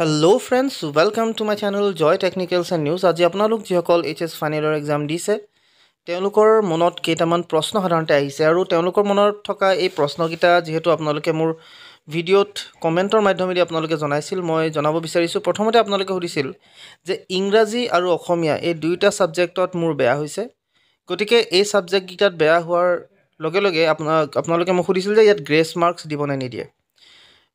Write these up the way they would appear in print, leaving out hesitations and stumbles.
Hello friends, welcome to my channel Joy Technicals and News. আজি আপোনালোক যিসকল HS ফাইনেলৰ এক্সাম দিছে তেওঁলোকৰ মনত কেইটামান প্ৰশ্ন সাধাৰণতে আহিছে আৰু তেওঁলোকৰ মনত থকা এই প্ৰশ্নকেইটা যেহেতু আপোনালোকে মোৰ ভিডিঅ'ত কমেন্টৰ মাধ্যমেদি আপোনালোকে জনাইছিল মই জনাব বিচাৰিছো প্ৰথমতে আপোনালোকে সুধিছিল যে ইংৰাজী আৰু অসমীয়া এই দুইটা সাবজেক্টত মোৰ বেয়া হৈছে গতিকে এই সাবজেক্ট গিটাত বেয়া হোৱাৰ লগে লগে আপোনালোকে মোক সুধিছিল যে ইয়াত গ্ৰেছ মাৰ্কস দিব নে নিদিয়ে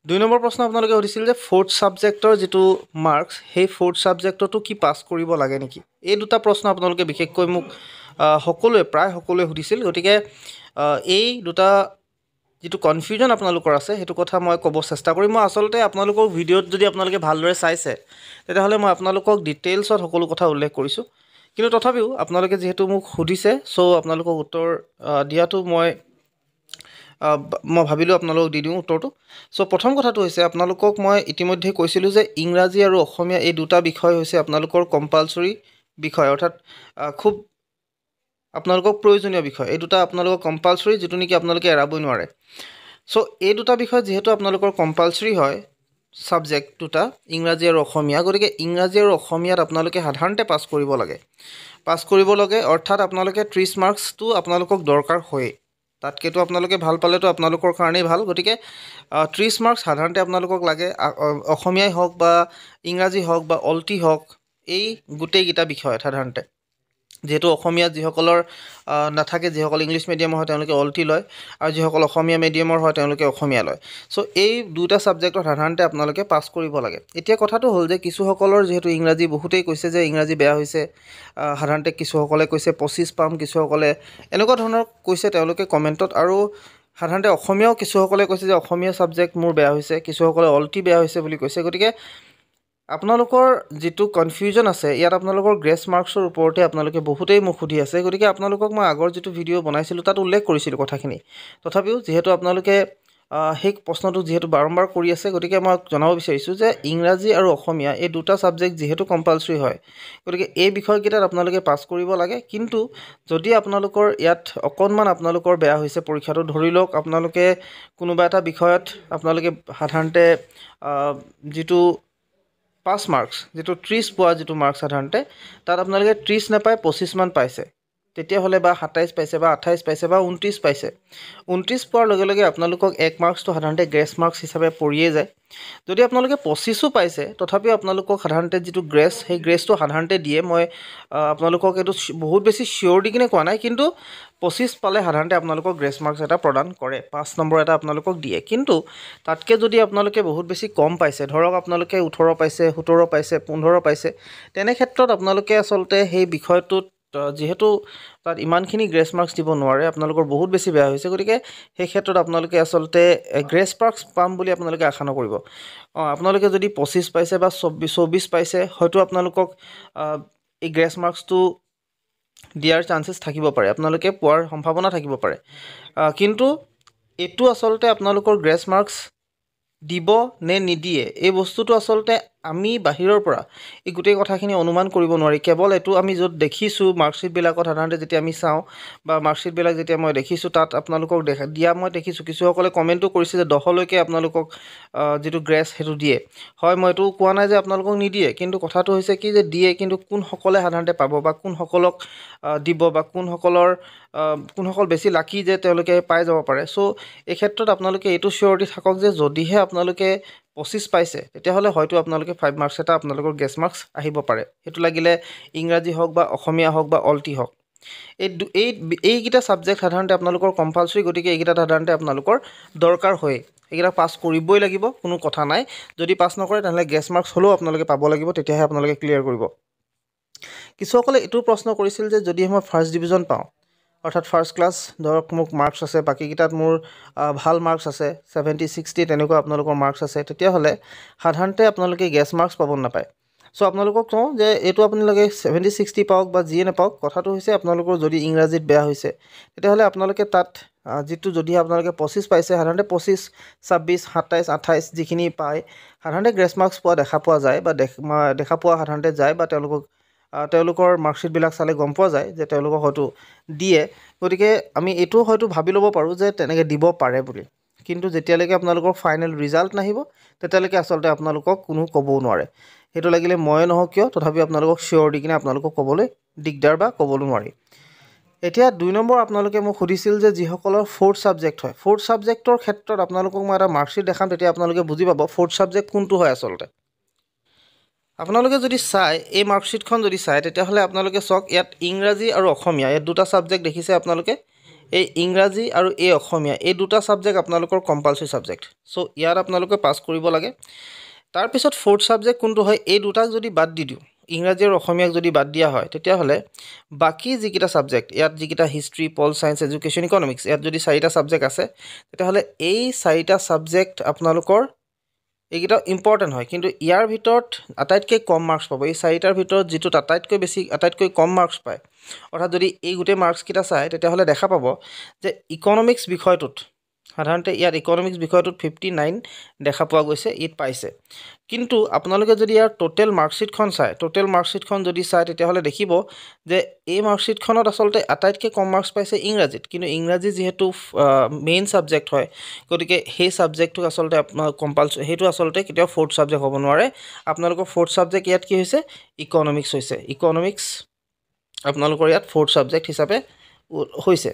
2 নম্বৰ প্ৰশ্ন আপোনালোকে সুধিছিল যে ফৰ্থ সাবজেক্টৰ যেটো মাৰ্কস সেই ফৰ্থ সাবজেক্টটো কি পাস কৰিব লাগে নেকি এই দুটা প্ৰশ্ন আপোনালোকে বিশেষকৈ মোক সকলোৱে প্ৰায় সকলোৱে সুধিছিল গতিকে এই দুটা যেটো কনফিউজন আপোনালোকৰ আছে হেতু কথা মই ক'ব চেষ্টা কৰিম মই আসলতে আপোনালোকৰ ভিডিঅ'ত যদি আপোনালোকে ভালদৰে চাইছে তেতিয়াহলে মই আপোনালোকক ডিটেইলছত সকলো কথা উল্লেখ কৰিছো কিন্তু তথাপিও আপোনালোকে যেহেতু মোক সুধিছে সো আপোনালোকক উত্তৰ দিয়াটো মই ভাবিলো আপোনালোকক দি দিও উত্তৰটো সো প্ৰথম কথাটো হৈছে আপোনালোকক মই ইতিমধ্যে কৈছিলো যে ইংৰাজী আৰু অসমীয়া এই দুটা বিষয় হৈছে আপোনালোকৰ কম্পালসৰি বিষয় অৰ্থাৎ খুব আপোনালোকক প্ৰয়োজনীয় বিষয় এই দুটা আপোনালোকৰ কম্পালসৰি যেটো নেকি আপোনালোকে এৰাবই নোৱাৰে সো এই দুটা বিষয় যেহেতু আপোনালোকৰ কম্পালসৰি হয় সাবজেক্ট দুটা ইংৰাজী আৰু অসমীয়া গতিকে ইংৰাজী আৰু অসমীয়াত আপোনালোকে সাধাৰণতে পাস কৰিব লাগে অৰ্থাৎ আপোনালোকে 30 মাৰ্কসটো আপোনালোকক দৰকাৰ হয় তাতকেটো আপোনালোকে ভাল পালেটো আপোনালোকৰ কাৰণেই ভাল গতিকে 30 মাৰ্কস সাধাৰণতে আপোনালোকক লাগে অসমীয়াই হওক বা ইংৰাজী হওক বা অলটি হওক এই গুটেই গিটা বিষয় সাধাৰণতে যেটো অসমীয়া যিসকলৰ নাথাকে যিসকল ইংলিশ মিডিয়ামৰ হয় তেওঁলোকে অলটি লয় আৰু যিসকল অসমীয়া মিডিয়ামৰ হয় তেওঁলোকে অসমীয়া লয় সো এই দুটা সাবজেক্টত সাধাৰণতে আপোনালোকে পাস কৰিব লাগে এতিয়া কথাটো হ'ল যে কিছুসকলৰ যেহেতু ইংৰাজী বহুতেই কৈছে যে ইংৰাজী বেয়া হৈছে সাধাৰণতে কিছুসকলে কৈছে 25 পাম কিছুসকলে এনেকুৱা ধৰণৰ কৈছে তেওঁলোকে কমেন্টত আৰু সাধাৰণতে অসমীয়াও কিছুসকলে কৈছে যে অসমীয়া সাবজেক্ট মোৰ বেয়া হৈছে কিছুসকলে অলটি বেয়া হৈছে বুলি কৈছে গতিকে আপোনালোকৰ যেটো কনফিউজন আছে ইয়াত আপোনালোকৰ গ্ৰেছ মাৰ্কসৰ ওপৰতে আপোনালোকে বহুতেই মোক সুধি আছে গতিকে আপোনালোকক মই আগৰ যেটো ভিডিও বনাইছিলো তাত উল্লেখ কৰিছিলো কথাখিনি তথাপিও যেহেতু আপোনালোকে হেক প্ৰশ্নটো যেহেতু বাৰম্বাৰ কৰি আছে গতিকে মই জনাব বিচাৰিছো যে ইংৰাজী আৰু অসমীয়া এই দুটা সাবজেক্ট যেহেতু কম্পালসৰি হয় গতিকে এই বিষয়কেইটাত আপোনালোকে পাস কৰিব লাগে কিন্তু যদি আপোনালোকৰ ইয়াত অকনমান আপোনালোকৰ বেয়া হৈছে পৰীক্ষাটো ধৰি লওক আপোনালোকে কোনোবা এটা বিষয়ত আপোনালোকে সাধাৰণতে যেটো 5 মাৰ্কস যেটো 30 পোৱা যেটো মাৰ্কস সাধাৰণতে তাত আপোনালোকে 30 নাপায় 25 মান পাইছে তেতিয়া হলে বা 27 পাইছে বা 28 পাইছে বা 29 পাইছে 29 পোৱাৰ লগে লগে আপোনালোকক 1 মাৰ্কসটো সাধাৰণতে গ্ৰেছ মাৰ্কস হিচাপে পৰিয়ে যায় যদি আপোনালোকে 25ও পাইছে তথাপিও আপোনালোকক সাধাৰণতে যেটো গ্ৰেছ সেই গ্ৰেছটো সাধাৰণতে দিয়ে মই আপোনালোকক এটো বহুত বেছি শিওৰ দি কিনে কোৱা নাই কিন্তু 25 পালে সাধাৰণতে আপোনালোকক গ্ৰেছ মাৰ্কস এটা প্ৰদান কৰে 5 নম্বৰ এটা আপোনালোকক দিয়ে কিন্তু তাতকে যদি আপোনালোকে বহুত বেছি কম পাইছে ধৰক আপোনালোকে 18 পাইছে 17 পাইছে 15 পাইছে তেনে ক্ষেত্ৰত আপোনালোকে আসলতে সেই বিষয়টোত যেহেতু তাত ইমানখিনি গ্ৰেছ মাৰ্কস দিব নোৱাৰে আপোনালোকৰ বহুত বেছি বেয়া হৈছে গতিকে সেই ক্ষেত্ৰত আপোনালোকে আসলতে গ্ৰেছ মাৰ্কস পাম বুলি আপোনালোকে আশা নকৰিব আপোনালোকে যদি 25 পাইছে বা 24 পাইছে হয়তো আপোনালোকক এই গ্ৰেছ মাৰ্কসটো দিয়াৰ চান্সেস থাকিব পাৰে আপোনালোকে পোৱাৰ সম্ভাৱনা থাকিব পাৰে কিন্তু এটো আসলতে আপোনালোকৰ গ্ৰেছ মাৰ্কস দিব নে নিদিয়ে এই বস্তুটো আসলতে আমি বাহিৰৰ পৰা এই গুটেই কথাখিনি অনুমান কৰিব নোৱাৰি কেৱল এটো আমি যত দেখিছো মাৰ্কশিট বিলাকত সাধাৰণতে যেতিয়া আমি চাও বা মাৰ্কশিট বিলাক যেতিয়া মই দেখিছো তাত আপোনালোকক দিয়া মই দেখিছো কিছুসকলে কমেন্টও কৰিছে যে 10 লৈকে আপোনালোকক যেটো গ্ৰেছ হেতু দিয়ে হয় মই এটো কোৱা নাই যে আপোনালোকক নিদিয়ে কিন্তু কথাটো হৈছে কি যে দিয়ে কিন্তু কোন সকলে সাধাৰণতে পাব বা কোন সকলক দিব বা কোন সকল বেছি লাকি যে তেওঁলোকে পাই যাব পাৰে সো এই ক্ষেত্ৰত আপোনালোকে এটো শিওৰিটি থাকক যে যদিহে আপোনালোকে 25 পাইছে তেতিয়া হলে হয়তো আপোনালোকে 5 মাৰ্কস এটা আপোনালোকৰ গ্ৰেছ মাৰ্কস আহিব পাৰে হেতু লাগিলে ইংৰাজী হওক বা অসমীয়া হওক বা অলটি হওক এই গিটা সাবজেক্ট সাধাৰণতে আপোনালোকৰ কম্পালসৰি গতিকে এই গিটা সাধাৰণতে আপোনালোকৰ দৰকাৰ হয় এইগিটা পাস কৰিবই লাগিব কোনো কথা নাই যদি পাস নকৰে তাহলে গ্ৰেছ মাৰ্কস হলো আপোনালোকে পাব লাগিব তেতিয়াহে আপোনালোকে ক্লিয়াৰ কৰিব কিছুসকলে এটো প্ৰশ্ন কৰিছিল যে যদি মই ফাৰ্স্ট ডিভিজন পাও অৰ্থাৎ ফাৰ্স্ট ক্লাস ধৰক মোক মাৰ্কস আছে বাকি গিটাত মোৰ ভাল মাৰ্কস আছে 70 60 তেনেকুৱা আপোনালোকৰ মাৰ্কস আছে তেতিয়া হলে সাধাৰণতে আপোনালোকে গ্ৰেছ মাৰ্কস পাব নাপায় সো আপোনালোকক কওঁ যে এটো আপোনালোকে 70 60 পাওক বা জিয়ে নাপাওক কথাটো হৈছে আপোনালোকৰ যদি ইংৰাজীত বেয়া হৈছে তেতিয়া হলে আপোনালোকে তাত যেটো যদি আপোনালোকে 25 পাইছে সাধাৰণতে 25 26 27 28 যিখিনি পায় সাধাৰণতে গ্ৰেছ মাৰ্কস পোৱা দেখা পোৱা যায় বা দেখা পোৱা সাধাৰণতে যায় বা তেওঁলোকৰ মাৰ্কশিট বিলাক চালে গম পোৱা যায় যে তেওঁলোকক হয়তো দিয়ে গতিকে আমি এটো হয়তো ভাবি লব পাৰো যে তেনেকে দিব পাৰে বুলি কিন্তু যেতিয়ালৈকে আপোনালোকৰ ফাইনেল ৰিজাল্ট নাহিব তেতিয়ালৈকে আচলতে আপোনালোকক কোনো ক'বও নোৱাৰে সেইটো লাগিলে মই নহওক কিয় তথাপি আপোনালোকক চিয়ৰ দি কিনে আপোনালোকক ক'বলৈ দিগদাৰ বা ক'বলৈ নোৱাৰি এতিয়া 2 নম্বৰ আপোনালোকে মোক সুধিছিল যে যিসকলৰ 4th সাবজেক্ট হয় 4th সাবজেক্টৰ ক্ষেত্ৰত আপোনালোকক মই এটা মাৰ্কশ্বিট দেখাম তেতিয়া আপোনালোকে বুজি পাব 4th সাবজেক্ট কোনটো হয় আচলতে আপোনালোকে যদি চাই এই মাৰ্কশ্বিটখন যদি চাই তেতিয়াহ'লে আপোনালোকে চাওক ইয়াত ইংৰাজী আৰু অসমীয়া এই দুটা সাবজেক্ট দেখিছে আপোনালোকে এই ইংৰাজী আৰু এই অসমীয়া এই দুটা সাবজেক্ট আপোনালোকৰ কম্পালসৰি সাবজেক্ট সো ইয়াত আপোনালোকে পাস কৰিব লাগে তাৰ পিছত 4th সাবজেক্ট কোনটো হয় এই দুটাক যদি বাদ দি দিও ইংৰাজী আৰু অসমীয়াক যদি বাদ দিয়া হয় তেতিয়াহ'লে বাকি যিকিটা সাবজেক্ট ইয়াত যিকিটা history pol science education economics ইয়াত যদি চাৰিটা সাবজেক্ট আছে তেতিয়াহ'লে এই চাৰিটা সাবজেক্ট আপোনালোকৰ এইকিটা ইম্পৰ্টেন্ট হয় কিন্তু ইয়াৰ ভিতৰত আটাইতকৈ কম মাৰ্কছ পাব এই চাৰিটাৰ ভিতৰত যেটো আটাইতকৈ কম মাৰ্কছ পায় অৰ্থাৎ যদি এই গুটে মাৰ্কছ কিটা চাই তেতিয়াহ'লে দেখা পাব যে ইকনমিক্স বিষয়টোত সাধাৰণতে ইয়াত ইকনমিক্স বিষয়টোত 59 দেখা পোৱা গৈছে ইট পাইছে কিন্তু আপোনালোকে যদি ইয়াৰ টোটাল মাৰ্কশ্বিটখন চাই টোটাল মাৰ্কশ্বিটখন যদি চাই তেতিয়াহ'লে দেখিব যে এই মাৰ্কশ্বিটখনত আচলতে আটাইতকৈ কম মাৰ্কছ পাইছে ইংৰাজীত কিন্তু ইংৰাজী যেহেতু মেইন সাবজেক্ট হয় গতিকে সেই সাবজেক্টটো আচলতে আপোনাৰ কম্পালসৰি হেতু আচলতে কেতিয়াও 4th সাবজেক্ট হ'ব নোৱাৰে আপোনালোকৰ 4th সাবজেক্ট ইয়াত কি হৈছে ইকনমিক্স হৈছে ইকনমিক্স আপোনালোকৰ ইয়াত 4th সাবজেক্ট হিচাপে হৈছে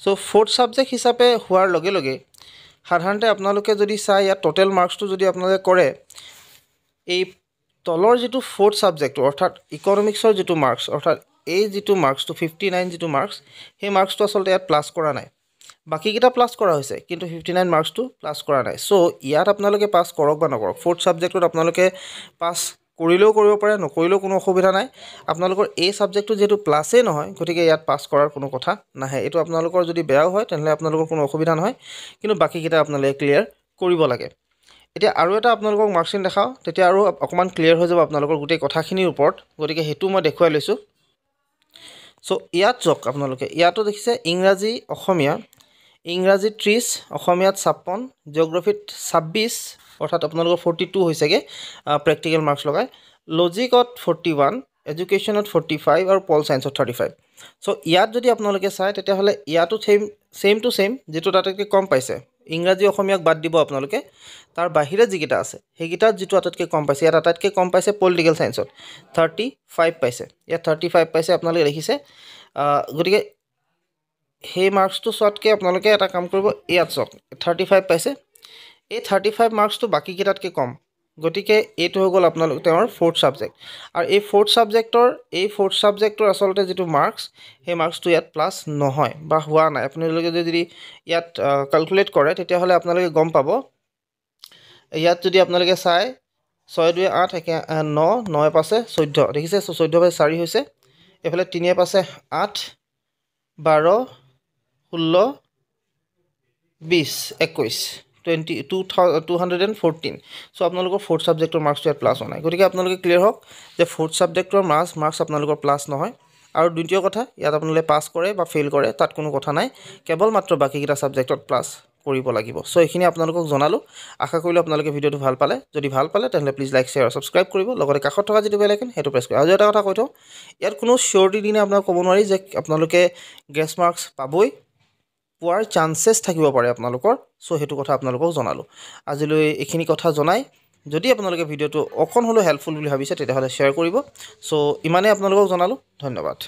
সো 4th সাবজেক্ট হিচাপে হোৱাৰ লগে লগে সাধাৰণতে আপোনালোকে যদি চাই ইয়াত টোটাল মাৰ্কছটো যদি আপোনালোকে কৰে এই তলৰ যেটো 4th সাবজেক্ট অৰ্থাৎ ইকনমিক্সৰ যেটো মাৰ্কছ অৰ্থাৎ এই যেটো মাৰ্কছটো 59 যেটো মাৰ্কছ সেই মাৰ্কছটো আচলতে ইয়াত প্লাস কৰা নাই বাকি কিটা প্লাস কৰা হৈছে কিন্তু 59 মাৰ্কছটো প্লাস কৰা নাই সো ইয়াত আপোনালোকে পাস কৰক বা নকৰক 4th সাবজেক্টত আপোনালোকে পাস কৰিলেও কৰিব পাৰে নকৰিলেও কোনো অসুবিধা নাই আপোনালোকৰ এই সাবজেক্টটো যেটো প্লাসে নহয় গতিকে ইয়াত পাস কৰাৰ কোনো কথা নাহে এটো আপোনালোকৰ যদি বেয়াও হয় তেনলে আপোনালোকৰ কোনো অসুবিধা নহয় কিন্তু বাকি কিটা আপোনালোকে ক্লিয়াৰ কৰিব লাগে এতিয়া আৰু এটা আপোনালোকক মাৰ্কশ্বিট দেখাও তেতিয়া আৰু অকমান ক্লিয়াৰ হৈ যাব আপোনালোকৰ গুটেই কথাখিনিৰ ওপৰত গতিকে হেতু মই দেখুৱাই লৈছো সো ইয়াত জক আপোনালোকে ইয়াতো দেখিছে ইংৰাজী অসমীয়া ইংৰাজী 30 অসমীয়াত 56 জিওগ্ৰাফিত 26 অৰ্থাৎ আপোনালোকৰ 42 হৈছেগে প্ৰ্যাকটিক্যাল মাৰ্কছ লগাই লজিকত 41 এডুকেশ্যনত 45 আৰু পল সায়েন্সত 35 সো ইয়াত যদি আপোনালোকে চাই তেতিয়াহ'লে ইয়াতো সেম টু সেম যেটো তাতকৈ কম পাইছে ইংৰাজী অসমীয়াক বাদ দিব আপোনালোকে তাৰ বাহিৰে যিকিটা আছে হেগিটাত যেটো আটাইতকৈ কম পাইছে ইয়াত আটাইতকৈ কম পাইছে পলিটিক্যাল সায়েন্সত 35 পাইছে ইয়াত 35 পাইছে আপোনালোকে দেখিছে গতিকে হে মাৰ্কছটো চোৱাতকৈ আপোনালোকে এটা কাম কৰিব ইয়াত চাওক 35 পাইছে এই 35 মাৰ্কছটো বাকি কিটাতকৈ কম গতিকে এটো হৈ গ'ল আপোনালোকৰ তেওঁৰ 4th সাবজেক্ট আৰু এই 4th সাবজেক্টৰ আচলতে যেটো মাৰ্কছ হে মাৰ্কছটো ইয়াত প্লাস নহয় বা হোৱা নাই আপোনালোকে যদি ইয়াত ক্যালকুলেট কৰে তেতিয়াহ'লে আপোনালোকে গম পাব ইয়াত যদি আপোনালোকে চাই 6 2 8 9 9 পাছে 14 দেখিছে 14 বাই 4 হৈছে এফালে 3 পাছে 8 12 16 20 21 214 সো আপোনালোকৰ 4th সাবজেক্টৰ মাৰ্কছ ইয়াত প্লাস হোৱা নাই গতিকে আপোনালোকে ক্লিয়াৰ হওক যে 4th সাবজেক্টৰ মাৰ্কছ আপোনালোকৰ প্লাস নহয় আৰু দ্বিতীয় কথা ইয়াত আপোনালোকে পাস কৰে বা ফেইল কৰে তাত কোনো কথা নাই কেৱল মাত্ৰ বাকি কিটা সাবজেক্টত প্লাস কৰিব লাগিব সো এখিনি আপোনালোকক জনালো আশা কৰিলো আপোনালোকে ভিডিওটো ভাল পালে যদি ভাল পালে তেনলে প্লিজ লাইক শেয়াৰ আৰু সাবস্ক্ৰাইব কৰিব লগতে কাষত থকা যেটো বেল আইকন হেতু প্ৰেছ কৰিব আৰু এটা কথা কৈতো ইয়াত কোনো শিওৰিটি দিনে আপোনাক ক'ব নোৱাৰি যে আপোনালোকে গ্ৰেছ মাৰ্কছ পাবই পোৱাৰ চান্সেছ থাকিব পাৰে আপোনালোকৰ সো হেতু কথা আপোনালোকক জনালো আজিলৈ এখিনি কথা জনাই যদি আপোনালোকে ভিডিওটো অকন হলো হেল্পফুল বুলি ভাবিছে তেতিয়াহ'লে শেয়াৰ কৰিব সো ইমানে আপোনালোকক জনালো ধন্যবাদ